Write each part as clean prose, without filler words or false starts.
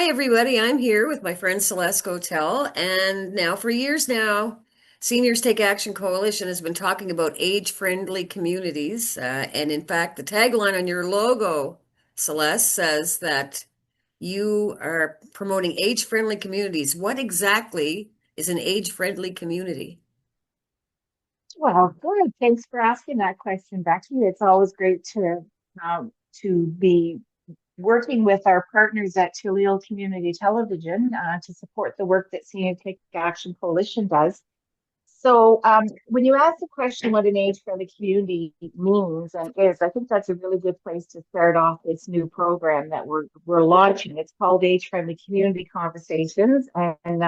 Hi, everybody. I'm here with my friend Celeste Hotel, and now for years now, Seniors Take Action Coalition has been talking about age-friendly communities. And in fact, the tagline on your logo, Celeste, says that you are promoting age-friendly communities. What exactly is an age-friendly community? Well, good. Thanks for asking that question, Becky. It's always great to be working with our partners at Tullio Community Television to support the work that Senior Take Action Coalition does. When you ask the question what an age-friendly community means and is, I think that's a really good place to start off this new program that we're launching. It's called Age-Friendly Community Conversations, and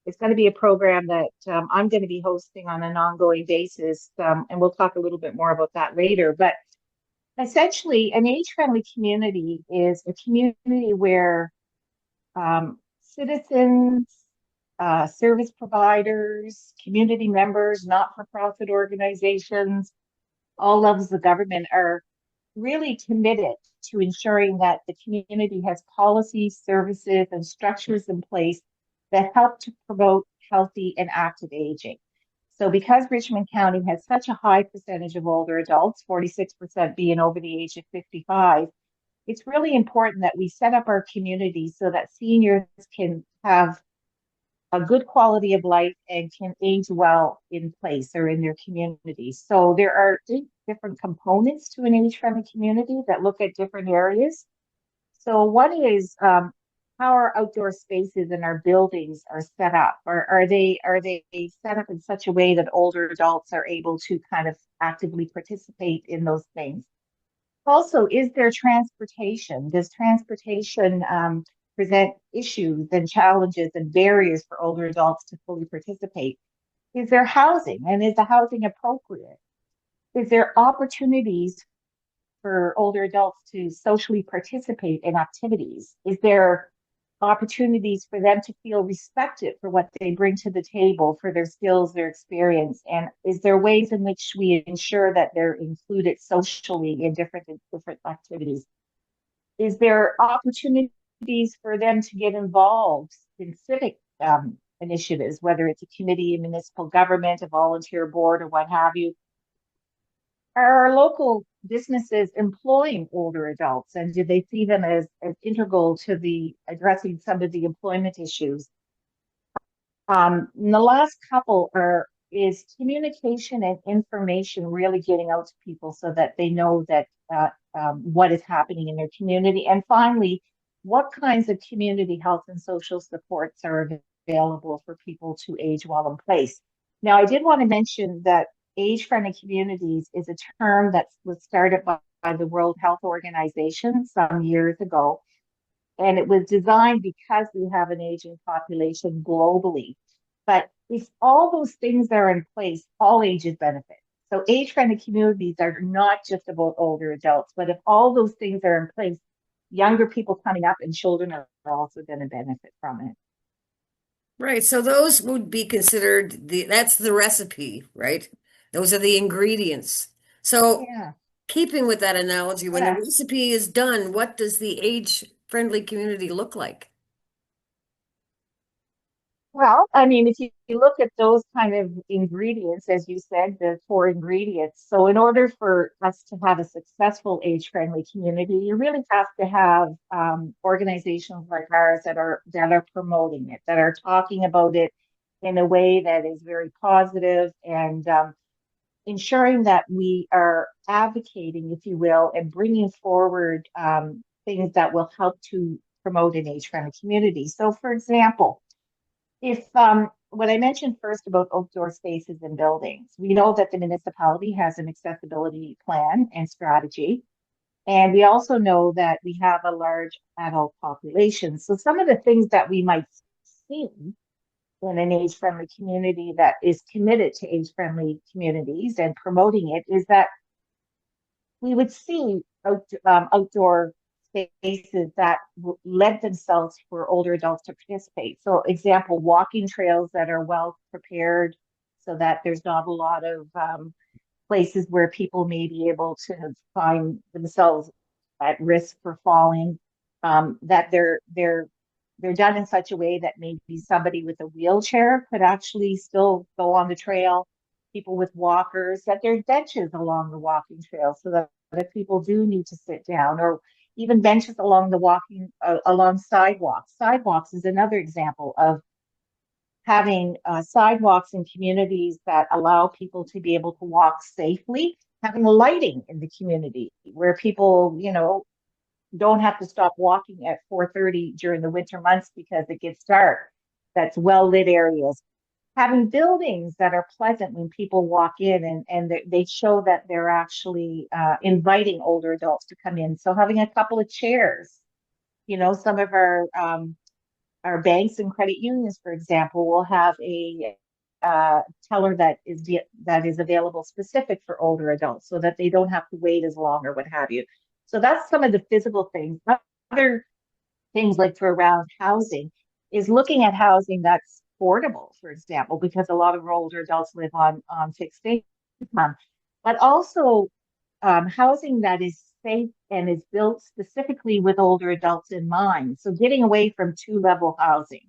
it's going to be a program that I'm going to be hosting on an ongoing basis, and we'll talk a little bit more about that later. But essentially, an age-friendly community is a community where citizens, service providers, community members, not-for-profit organizations, all levels of government are really committed to ensuring that the community has policies, services, and structures in place that help to promote healthy and active aging. So because Richmond County has such a high percentage of older adults, 46% being over the age of 55, it's really important that we set up our community so that seniors can have a good quality of life and can age well in place or in their community. So there are different components to an age-friendly community that look at different areas. So one is how our outdoor spaces and our buildings are set up. Or are they set up in such a way that older adults are able to kind of actively participate in those things? Also, is there transportation? Does transportation present issues and challenges and barriers for older adults to fully participate? Is there housing, and is the housing appropriate? Is there opportunities for older adults to socially participate in activities? Is there opportunities for them to feel respected for what they bring to the table, for their skills, their experience? And is there ways in which we ensure that they're included socially in different activities? Is there opportunities for them to get involved in civic initiatives, whether it's a committee, a municipal government, a volunteer board, or what have you? Are our local businesses employing older adults, and do they see them as integral to the addressing some of the employment issues? And the last couple are is communication and information really getting out to people so that they know that what is happening in their community. And finally, what kinds of community health and social supports are available for people to age well in place? Now, I did want to mention that age-friendly communities is a term that was started by the World Health Organization some years ago, and it was designed because we have an aging population globally. But if all those things are in place, all ages benefit. So age-friendly communities are not just about older adults, but if all those things are in place, younger people coming up and children are also going to benefit from it. Right, so those would be considered that's the recipe, right? Those are the ingredients. So Yeah. keeping with that analogy, when the Yeah. recipe is done, what does the age-friendly community look like? Well, I mean, if you look at those kind of ingredients, as you said, the four ingredients. So, in order for us to have a successful age-friendly community, you really have to have organizations like ours that are promoting it, that are talking about it in a way that is very positive and ensuring that we are advocating, if you will, and bringing forward things that will help to promote an age-friendly community. So, for example, if what I mentioned first about outdoor spaces and buildings, we know that the municipality has an accessibility plan and strategy. And we also know that we have a large adult population. So some of the things that we might see in an age-friendly community that is committed to age-friendly communities and promoting it is that we would see outdoor spaces that led themselves for older adults to participate. So, example, walking trails that are well prepared so that there's not a lot of places where people may be able to find themselves at risk for falling. That they're they're done in such a way that maybe somebody with a wheelchair could actually still go on the trail, people with walkers, that there's benches along the walking trail so that if people do need to sit down, or even benches along the along sidewalks. Sidewalks is another example of having sidewalks in communities that allow people to be able to walk safely, having lighting in the community where people, don't have to stop walking at 4:30 during the winter months because it gets dark. That's well lit areas. Having buildings that are pleasant when people walk in, and they show that they're actually inviting older adults to come in. So having a couple of chairs, some of our banks and credit unions, for example, will have a teller that is available specific for older adults, so that they don't have to wait as long or what have you. So that's some of the physical things. Other things like for around housing is looking at housing that's affordable, for example, because a lot of older adults live on fixed income, but also housing that is safe and is built specifically with older adults in mind. So getting away from two-level housing,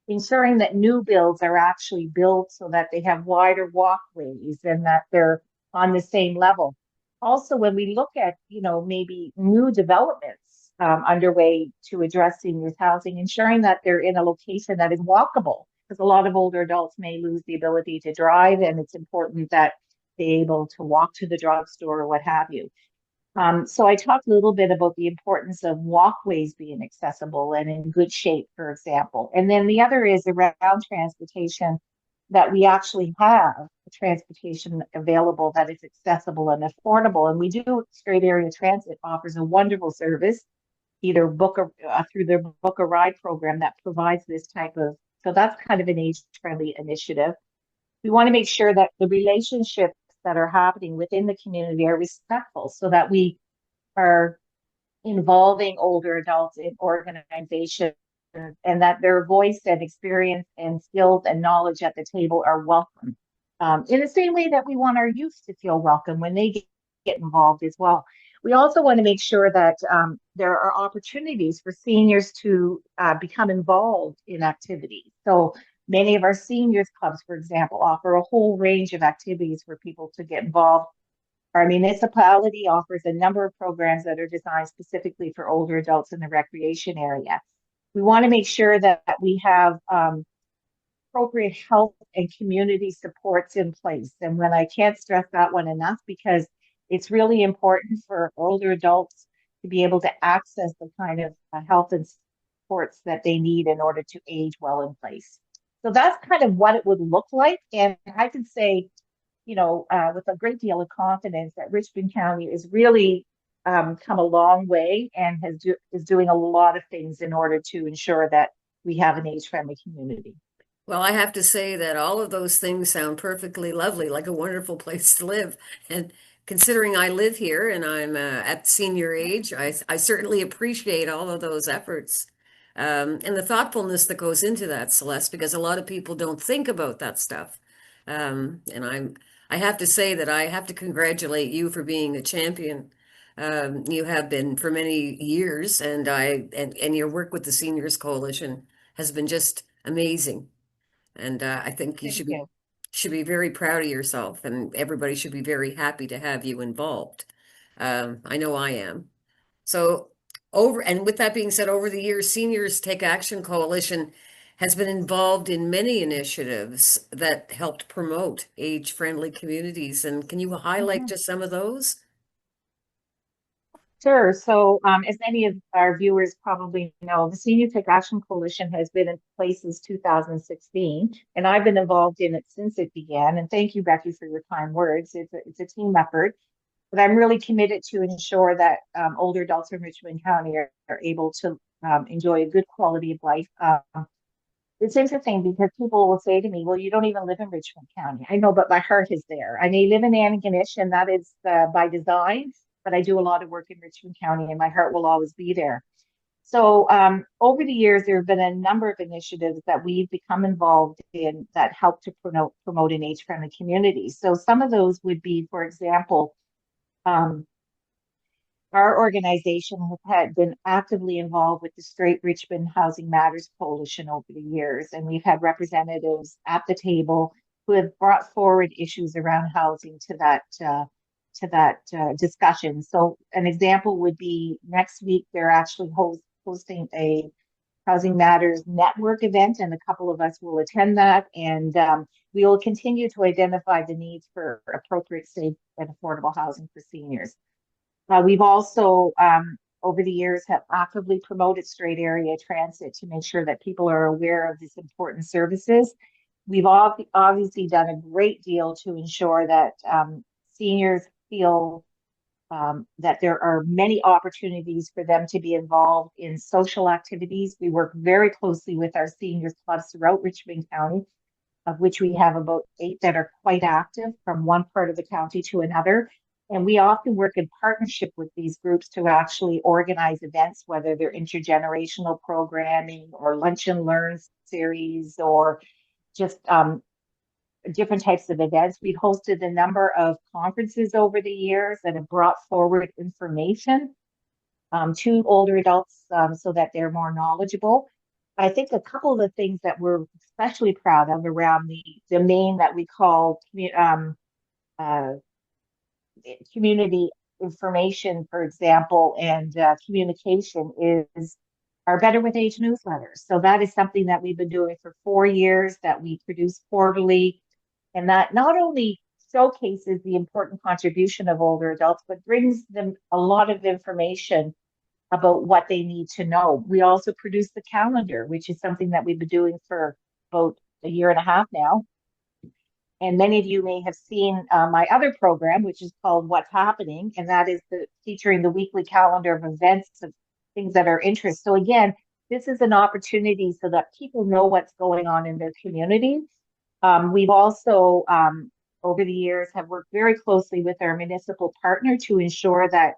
ensuring that new builds are actually built so that they have wider walkways and that they're on the same level. Also, when we look at, maybe new developments underway to address seniors housing, ensuring that they're in a location that is walkable, because a lot of older adults may lose the ability to drive, and it's important that they're able to walk to the drugstore or what have you. So I talked a little bit about the importance of walkways being accessible and in good shape, for example. And then the other is around transportation, that we actually have transportation available that is accessible and affordable. And we do, Straight Area Transit offers a wonderful service, either through their Book a Ride program that provides this type of, so that's kind of an age-friendly initiative. We want to make sure that the relationships that are happening within the community are respectful, so that we are involving older adults in organizations, and that their voice and experience and skills and knowledge at the table are welcome. In the same way that we want our youth to feel welcome when they get involved as well. We also want to make sure that there are opportunities for seniors to become involved in activities. So many of our seniors clubs, for example, offer a whole range of activities for people to get involved. Our municipality offers a number of programs that are designed specifically for older adults in the recreation area. We want to make sure that we have appropriate health and community supports in place. And when I can't stress that one enough, because it's really important for older adults to be able to access the kind of health and supports that they need in order to age well in place. So that's kind of what it would look like. And I can say, with a great deal of confidence that Richmond County is really come a long way and is doing a lot of things in order to ensure that we have an age-friendly community. Well, I have to say that all of those things sound perfectly lovely, like a wonderful place to live. And considering I live here and I'm at senior age, I certainly appreciate all of those efforts. And the thoughtfulness that goes into that, Celeste, because a lot of people don't think about that stuff. And I have to say that I have to congratulate you for being a champion. You have been for many years, and your work with the Seniors Coalition has been just amazing. And I think you Thank you. should be very proud of yourself, and everybody should be very happy to have you involved. I know I am. So and with that being said, over the years, Seniors Take Action Coalition has been involved in many initiatives that helped promote age-friendly communities. And can you highlight Mhm. just some of those? Sure. So, as many of our viewers probably know, the Senior Tech Action Coalition has been in place since 2016, and I've been involved in it since it began. And thank you, Becky, for your kind words. It's a team effort, but I'm really committed to ensure that older adults in Richmond County are able to enjoy a good quality of life. It's interesting because people will say to me, "Well, you don't even live in Richmond County." I know, but my heart is there. I may live in Antigonish, and that is by design, but I do a lot of work in Richmond County, and my heart will always be there. So, over the years, there have been a number of initiatives that we've become involved in that help to promote an age-friendly community. So, some of those would be, for example, um, our organization has been actively involved with the Straight Richmond Housing Matters Coalition over the years, and we've had representatives at the table who have brought forward issues around housing to that discussion. So, an example would be next week they're actually hosting a Housing Matters network event, and a couple of us will attend that. And we will continue to identify the needs for appropriate, safe, and affordable housing for seniors. We've also, over the years, have actively promoted straight area transit to make sure that people are aware of these important services. We've obviously done a great deal to ensure that seniors feel that there are many opportunities for them to be involved in social activities. We work very closely with our seniors clubs throughout Richmond County, of which we have about 8 that are quite active from one part of the county to another. And we often work in partnership with these groups to actually organize events, whether they're intergenerational programming or lunch and learn series or just different types of events. We've hosted a number of conferences over the years that have brought forward information to older adults so that they're more knowledgeable. I think a couple of the things that we're especially proud of around the domain that we call uh, community information, for example, and communication is our Better with Age newsletters. So that is something that we've been doing for 4 years that we produce quarterly, and that not only showcases the important contribution of older adults, but brings them a lot of information about what they need to know. We also produce the calendar, which is something that we've been doing for about a year and a half now. And many of you may have seen my other program, which is called What's Happening, and that is featuring the weekly calendar of events of things that are interest. So again, this is an opportunity so that people know what's going on in their community. We've also, over the years, have worked very closely with our municipal partner to ensure that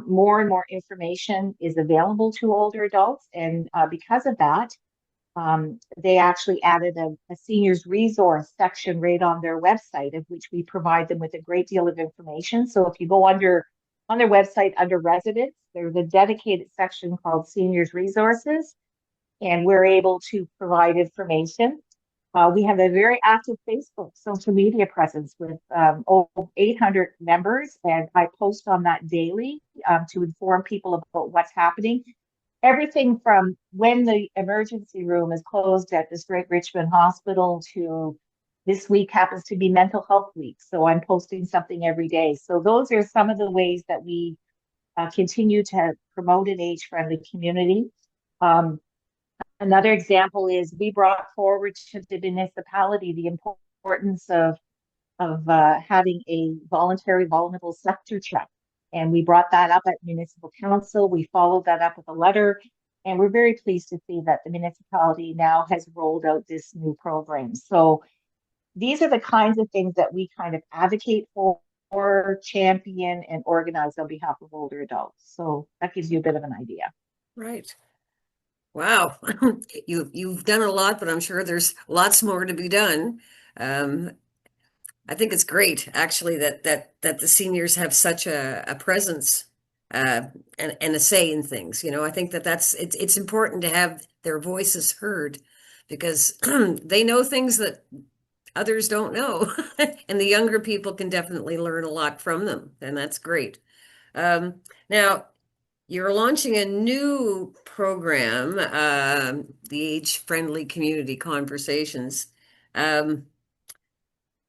more and more information is available to older adults. And because of that, they actually added a seniors resource section right on their website, of which we provide them with a great deal of information. So if you go on their website under residents, there's a dedicated section called seniors resources, and we're able to provide information. We have a very active Facebook social media presence with over 800 members, and I post on that daily to inform people about what's happening. Everything from when the emergency room is closed at the Straight Richmond Hospital to this week happens to be mental health week. So I'm posting something every day. So those are some of the ways that we continue to promote an age-friendly community. Um, Another example is we brought forward to the municipality the importance of having a voluntary vulnerable sector check. And we brought that up at municipal council. We followed that up with a letter. And we're very pleased to see that the municipality now has rolled out this new program. So these are the kinds of things that we kind of advocate for, champion, and organize on behalf of older adults. So that gives you a bit of an idea. Right. Wow. You've done a lot, but I'm sure there's lots more to be done. Um, I think it's great actually that the seniors have such a presence uh, and a say in things. You know, I think it's important to have their voices heard because they know things that others don't know, and the younger people can definitely learn a lot from them, and that's great. Now, you're launching a new program, the Age-Friendly Community Conversations, um,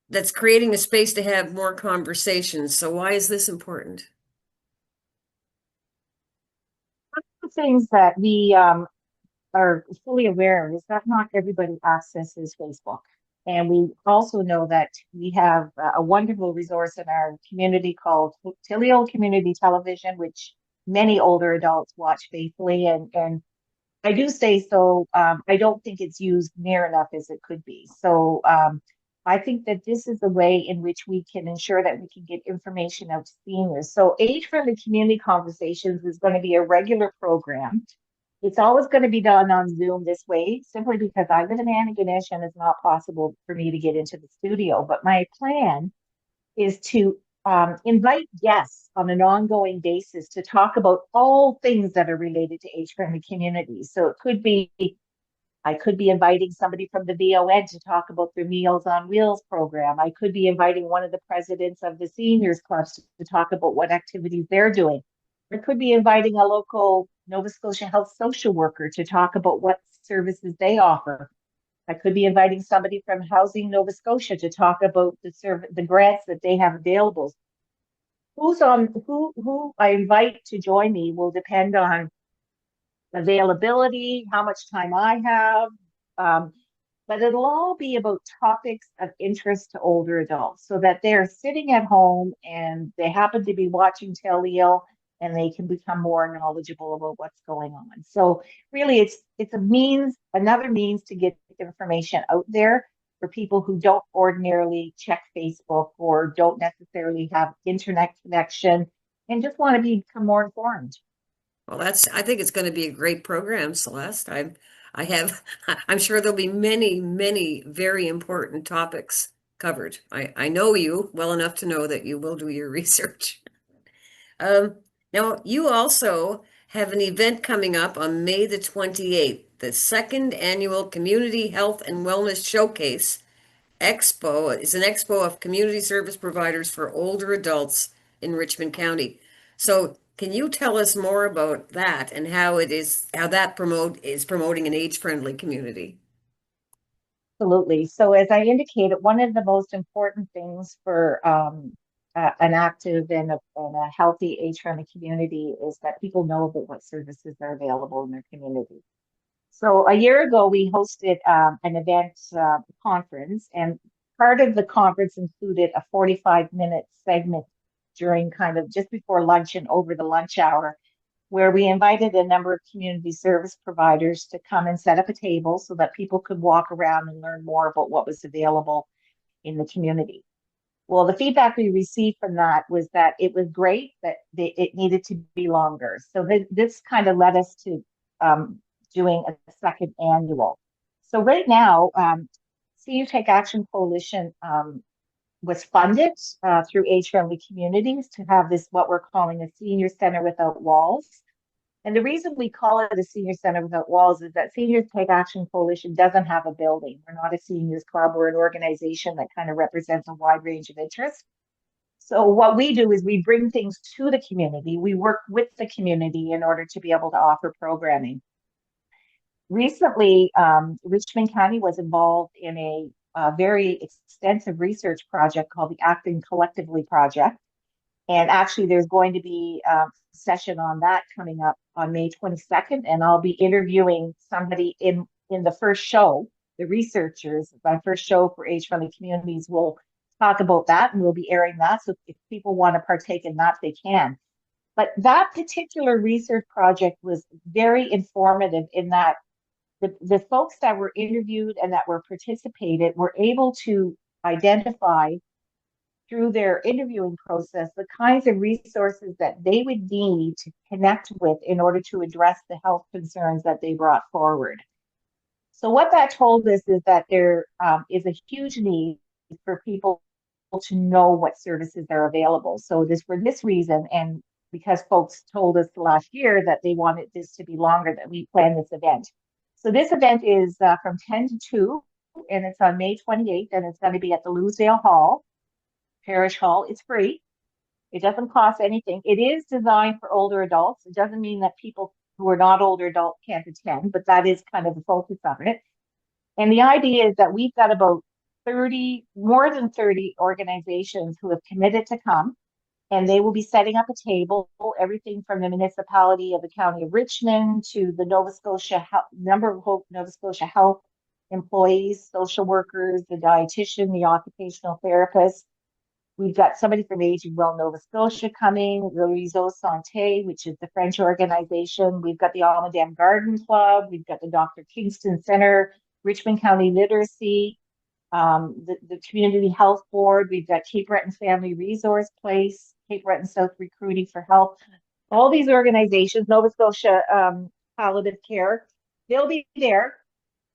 that's creating a space to have more conversations. So why is this important? Things that we are fully aware is that not everybody accesses Facebook. And we also know that we have a wonderful resource in our community called Tilio Community Television, which many older adults watch faithfully. And I do say so. I don't think it's used near enough as it could be. So I think that this is the way in which we can ensure that we can get information out to seniors. So age-friendly community conversations is going to be a regular program. It's always going to be done on Zoom this way, simply because I live in Antigonish and it's not possible for me to get into the studio. But my plan is to invite guests on an ongoing basis to talk about all things that are related to age-friendly communities. So it could be I could be inviting somebody from the VON to talk about their Meals on Wheels program. I could be inviting one of the presidents of the seniors clubs to talk about what activities they're doing. I could be inviting a local Nova Scotia health social worker to talk about what services they offer. I could be inviting somebody from Housing Nova Scotia to talk about the grants that they have available. Who I invite to join me will depend on availability, how much time I have, um, but it'll all be about topics of interest to older adults so that they're sitting at home and they happen to be watching Teleo and they can become more knowledgeable about what's going on. So really it's another means to get information out there for people who don't ordinarily check Facebook or don't necessarily have internet connection and just want to become more informed. Well, I think it's going to be a great program, Celeste. I have, I'm sure there'll be many, many very important topics covered. I know you well enough to know that you will do your research. Um, Now, you also have an event coming up on May the 28th, the second annual Community Health and Wellness Showcase. Expo is an expo of community service providers for older adults in Richmond County. So, can you tell us more about that and how that is promoting an age-friendly community? Absolutely. So, as I indicated, one of the most important things for an active and a healthy age-friendly community is that people know about what services are available in their community. So, a year ago, we hosted an event conference, and part of the conference included a 45-minute segment during kind of just before lunch and over the lunch hour where we invited a number of community service providers to come and set up a table so that people could walk around and learn more about what was available in the community. Well, the feedback we received from that was that it was great, that it needed to be longer. So this kind of led us to doing a second annual. So right now, Senior Take Action Coalition was funded through Age Friendly Communities to have this, what we're calling a senior center without walls. And the reason we call it a senior center without walls is that Seniors Take Action Coalition doesn't have a building. We're not a seniors club. We're an organization that kind of represents a wide range of interests. So what we do is we bring things to the community. We work with the community in order to be able to offer programming. Recently, Richmond County was involved in a very extensive research project called the Acting Collectively Project. And actually, there's going to be a session on that coming up on May 22nd, and I'll be interviewing somebody in the first show. The researchers, my first show for age-friendly communities, will talk about that, and we'll be airing that. So if people want to partake in that, they can. But that particular research project was very informative in that the folks that were interviewed and that were participated were able to identify through their interviewing process the kinds of resources that they would need to connect with in order to address the health concerns that they brought forward. So what that told us is that there is a huge need for people to know what services are available. So it is for this reason, and because folks told us last year that they wanted this to be longer, that we planned this event. So this event is from 10 to 2, and it's on May 28th, and it's going to be at the Louisdale Hall. Parish Hall. It's free. It doesn't cost anything. It is designed for older adults. It doesn't mean that people who are not older adults can't attend, but that is kind of the focus of it. And the idea is that we've got about 30, more than 30 organizations who have committed to come, and they will be setting up a table, everything from the municipality of the County of Richmond to the Nova Scotia number of Nova Scotia health employees, social workers, the dietitian, the occupational therapist. We've got somebody from Aging Well Nova Scotia coming, the Réseau Santé, which is the French organization. We've got the Almadam Garden Club. We've got the Dr. Kingston Center, Richmond County Literacy, the Community Health Board. We've got Cape Breton Family Resource Place, Cape Breton South Recruiting for Health. All these organizations, Nova Scotia Palliative Care, they'll be there.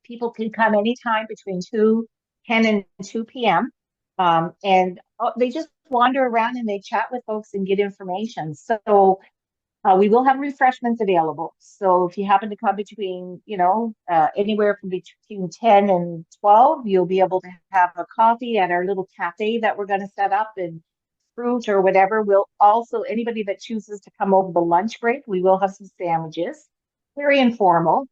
People can come anytime between 10 and 2 p.m. And they just wander around and they chat with folks and get information. So we will have refreshments available. So if you happen to come between, anywhere from between 10 and 12, you'll be able to have a coffee at our little cafe that we're going to set up, and fruit or whatever. We'll also, anybody that chooses to come over the lunch break, we will have some sandwiches. Very informal.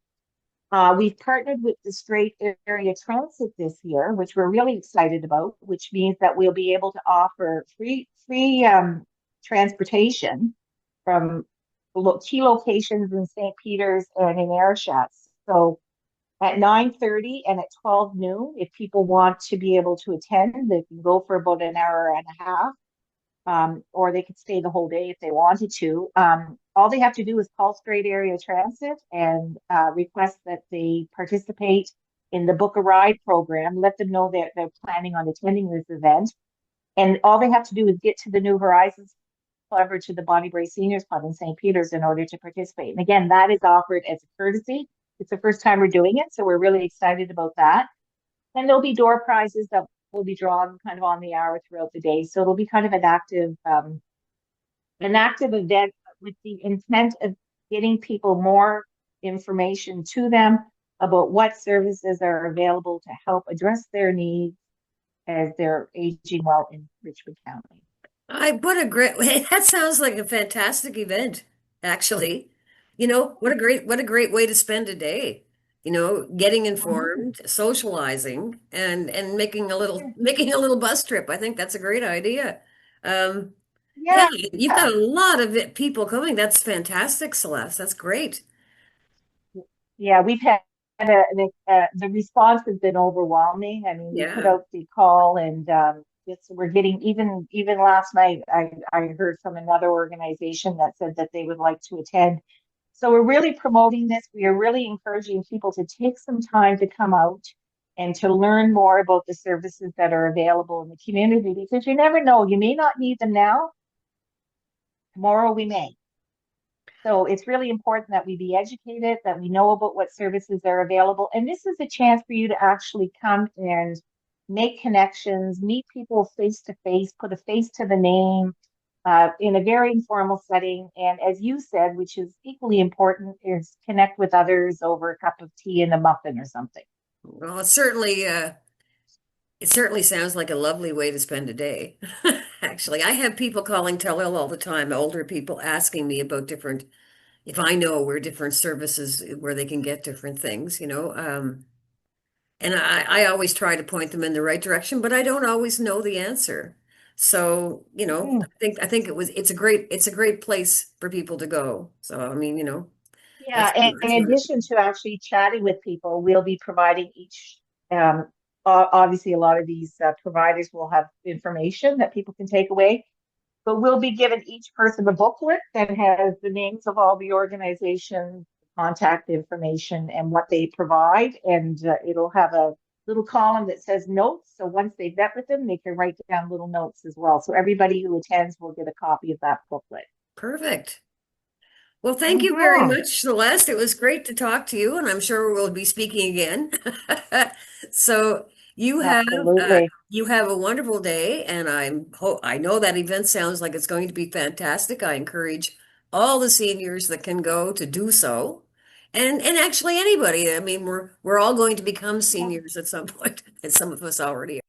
We've partnered with the Straight Area Transit this year, which we're really excited about, which means that we'll be able to offer free transportation from key locations in St. Peter's and in Ayrshire. So at 9:30 and at 12 noon, if people want to be able to attend, they can go for about an hour and a half, or they could stay the whole day if they wanted to. All they have to do is call Straight Area Transit and request that they participate in the Book a Ride program. Let them know that they're planning on attending this event. And all they have to do is get to the New Horizons Club or to the Bonnie Bray Seniors Club in St. Peter's in order to participate. And again, that is offered as a courtesy. It's the first time we're doing it, so we're really excited about that. And there'll be door prizes that will be drawn kind of on the hour throughout the day. So it'll be kind of an active event with the intent of getting people more information to them about what services are available to help address their needs as they're aging well in Richmond County. I what a great that sounds like a fantastic event, actually. What a great way to spend a day. Getting Mhm. informed, socializing, and making a little bus trip. I think that's a great idea. Um, yeah, Yeah, you've got a lot of people coming. That's fantastic, Celeste. That's great. yeah, we've had the response has been overwhelming. I mean, we put Yeah. out the call, and we're getting even last night. I heard from another organization that said that they would like to attend. So we're really promoting this. We are really encouraging people to take some time to come out and to learn more about the services that are available in the community, because you never know. You may not need them now. Tomorrow we may. So it's really important that we be educated, that we know about what services are available. And this is a chance for you to actually come and make connections, meet people face to face, put a face to the name, in a very informal setting. And as you said, which is equally important, is connect with others over a cup of tea and a muffin or something. Well, it certainly sounds like a lovely way to spend a day. Actually, I have people calling Tellel all the time, older people asking me about if I know where different services, where they can get different things. And I always try to point them in the right direction, but I don't always know the answer. So, Mm. it's a great place for people to go. So, I mean, Yeah, that's and that's in wonderful. addition to actually chatting with people, we'll be providing each, obviously, a lot of these providers will have information that people can take away, but we'll be giving each person a booklet that has the names of all the organizations, contact information, and what they provide. And it'll have a little column that says notes. So once they've met with them, they can write down little notes as well. So everybody who attends will get a copy of that booklet. Perfect. Well, thank you very Hmm. much, Celeste. It was great to talk to you, and I'm sure we'll be speaking again. So you have uh, Absolutely. you have a wonderful day, and I know that event sounds like it's going to be fantastic. I encourage all the seniors that can go to do so, and actually anybody. I mean, we're all going to become Yeah. seniors at some point, and some of us already